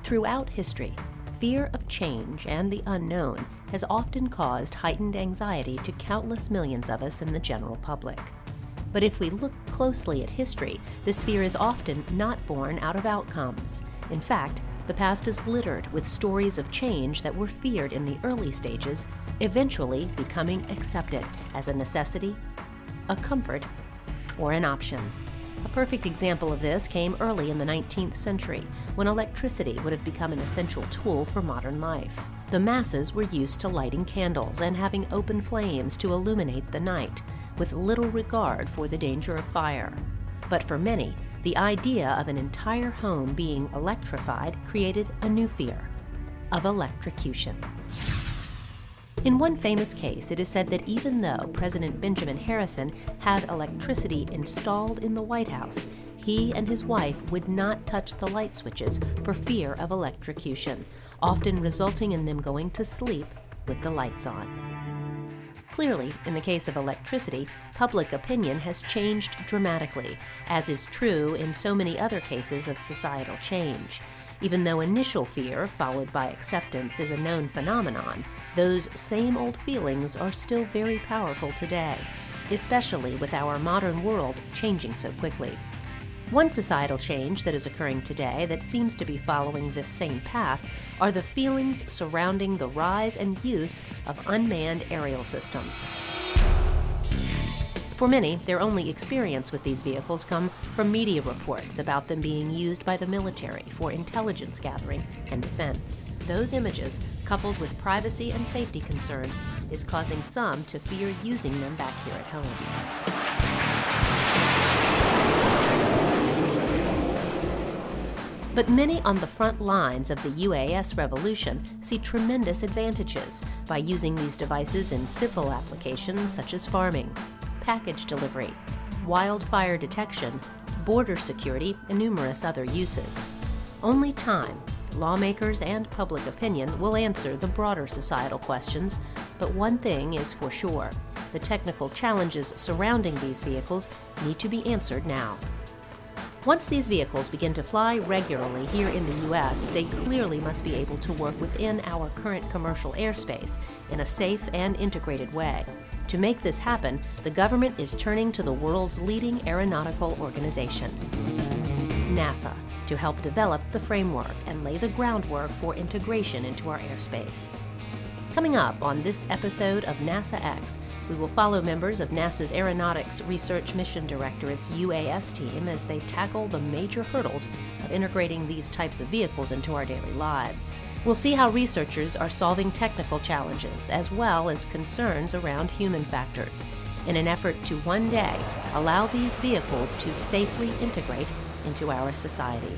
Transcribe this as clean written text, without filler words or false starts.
Throughout history, fear of change and the unknown has often caused heightened anxiety to countless millions of us in the general public. But if we look closely at history, this fear is often not born out of outcomes. In fact, the past is littered with stories of change that were feared in the early stages, eventually becoming accepted as a necessity, a comfort, or an option. A perfect example of this came early in the 19th century, when electricity would have become an essential tool for modern life. The masses were used to lighting candles and having open flames to illuminate the night, with little regard for the danger of fire. But for many, the idea of an entire home being electrified created a new fear of electrocution. In one famous case, it is said that even though President Benjamin Harrison had electricity installed in the White House, he and his wife would not touch the light switches for fear of electrocution, often resulting in them going to sleep with the lights on. Clearly, in the case of electricity, public opinion has changed dramatically, as is true in so many other cases of societal change. Even though initial fear, followed by acceptance, is a known phenomenon, those same old feelings are still very powerful today, especially with our modern world changing so quickly. One societal change that is occurring today that seems to be following this same path are the feelings surrounding the rise and use of unmanned aerial systems. For many, their only experience with these vehicles come from media reports about them being used by the military for intelligence gathering and defense. Those images, coupled with privacy and safety concerns, is causing some to fear using them back here at home. But many on the front lines of the UAS revolution see tremendous advantages by using these devices in civil applications such as farming, package delivery, wildfire detection, border security, and numerous other uses. Only time, lawmakers, and public opinion will answer the broader societal questions, but one thing is for sure: the technical challenges surrounding these vehicles need to be answered now. Once these vehicles begin to fly regularly here in the U.S., they clearly must be able to work within our current commercial airspace in a safe and integrated way. To make this happen, the government is turning to the world's leading aeronautical organization, NASA, to help develop the framework and lay the groundwork for integration into our airspace. Coming up on this episode of NASA X, we will follow members of NASA's Aeronautics Research Mission Directorate's UAS team as they tackle the major hurdles of integrating these types of vehicles into our daily lives. We'll see how researchers are solving technical challenges as well as concerns around human factors in an effort to one day allow these vehicles to safely integrate into our society.